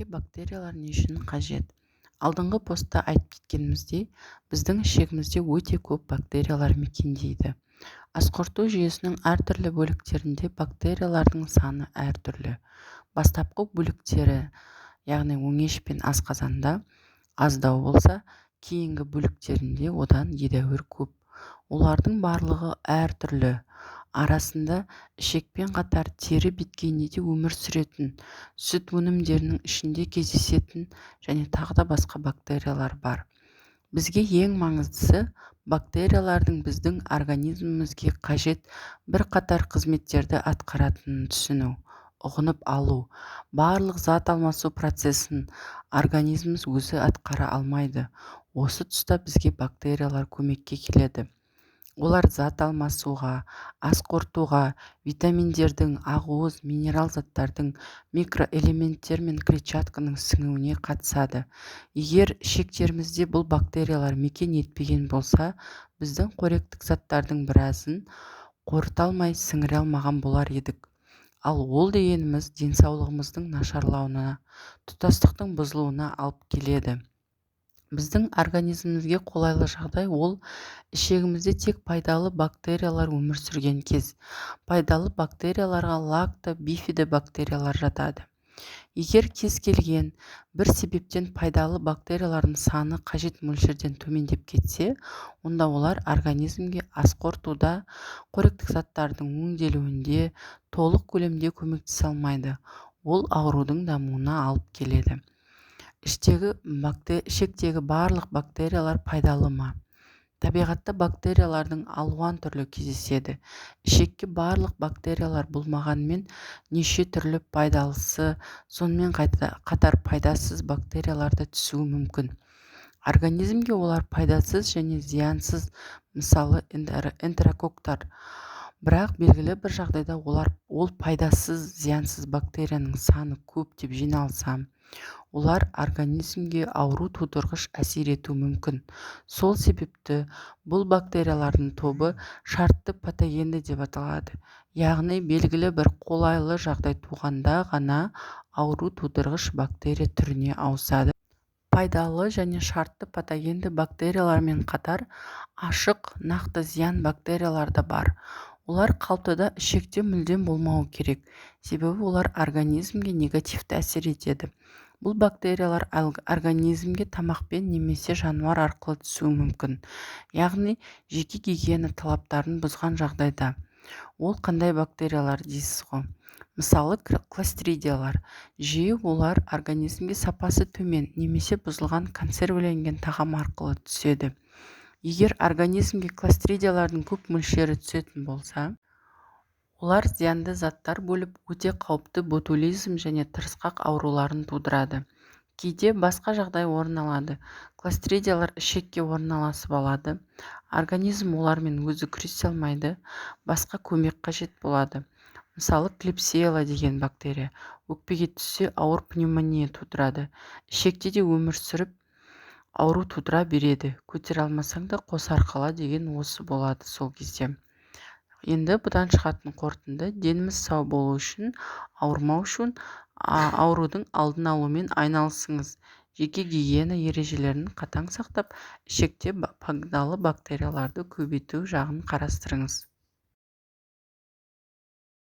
Ішекке бактериялар не үшін қажет? Алдыңғы постта айтып кеткеніміздей, біздің ішегімізде өте көп бактериялар мекендейді. Асқорыту жүйесінің әртүрлі бөліктерінде бактериялардың саны әртүрлі. Бастапқы бөліктері, яғни өңеш пен асқазанда аздау болса, кейінгі бөліктерінде одан едәуір көп. Олардың барлығы әртүрлі. Арасында ішекпен қатар тері беткейінде де өмір сүретін, сүт өнімдерінің ішінде кездесетін және тағы да басқа бактериялар бар. Бізге ең маңыздысы бактериялардың біздің организмімізге қажет бірқатар қызметтерді атқаратынын түсіну, ұғынып алу. Барлық зат алмасу процесін организміміз өзі атқара алмайды. Осы тұста бізге бактериялар көмекке келеді. Олар зат алмасуға, ас қорытуға, витаминдердің, ақуыз, минерал заттардың, микроэлементтер мен клетчатканың сіңуіне қатысады. Егер ішектерімізде бұл бактериялар мекен етпеген болса, біздің қоректік заттардың біразын қорыта алмай сіңіре алмаған болар едік. Ал ол дегеніміз денсаулығымыздың нашарлауына, тұтастықтың бұзылуына алып келеді. Біздің организмімізге қолайлы жағдай ол ішегімізде тек пайдалы бактериялар өмір сүрген кез. Пайдалы бактерияларға лактобифидобактериялар жатады. Егер кез келген бір себептен пайдалы бактериялардың саны қажет мөлшерден төмендеп кетсе, онда олар организмге ас қорытуда, қоректік заттардың өңделуінде толық көлемде көмектесе алмайды. Ол аурудың дамуына алып келеді. Ішектегі барлық бактериялар пайдалы ма? Табиғатта бактериялардың алуан түрлі кездеседі. Ішекке барлық бактериялар болмағанымен неше түрлі пайдалысы, сонымен қатар пайдасыз бактериялар да түсуі мүмкін. Организмге олар пайдасыз және зиянсыз, мысалы энтерококктар. Бірақ белгілі бір жағдайда ол пайдасыз, зиянсыз бактерияның саны көп деп жиналса, олар организмге ауру тудырғыш әсер етуі мүмкін. Сол себепті бұл бактериялардың тобы шартты патогенді деп аталады. Яғни белгілі бір қолайлы жағдай туғанда ғана ауру тудырғыш бактерия түріне ауысады. Пайдалы және шартты патогенді бактериялармен қатар ашық, нақты зиян бактериялар да бар. Олар қалтыда, ішекте мүлдем болмауы керек, себебі олар организмге негативті әсер етеді. Бұл бактериялар организмге тамақпен немесе жануар арқылы түсуі мүмкін, яғни жеке гигиена талаптарын бұзған жағдайда. Ол қандай бактериялар дейсіз ғой? Мысалы, кластридиялар. Жиі олар организмге сапасы төмен немесе бұзылған консервіленген тағам арқылы түседі. Егер организмге кластридиялардың көп мөлшері түсетін болса, олар зиянды заттар бөліп өте қауіпті ботулизм және тырысқақ ауруларын тудырады. Кейде басқа жағдай орын алады. Кластридиялар ішекке орналасып алады. Организм олармен өзі күресе алмайды, басқа көмек қажет болады. Мысалы, клепсиела деген бактерия өкпеге түссе ауыр пневмония тудырады. Ішекте де өмір сүріп ауру тудыра береді. Көтере алмасаң да қос арқала деген осы болады сол кезде. Енді бұдан шығатын қорытынды: деніміз сау болу үшін, ауырмау үшін аурудың алдын алумен айналысыңыз. Жеке гигиена ережелерін қатаң сақтап, ішекте пайдалы бактерияларды көбейту жағын қарастырыңыз.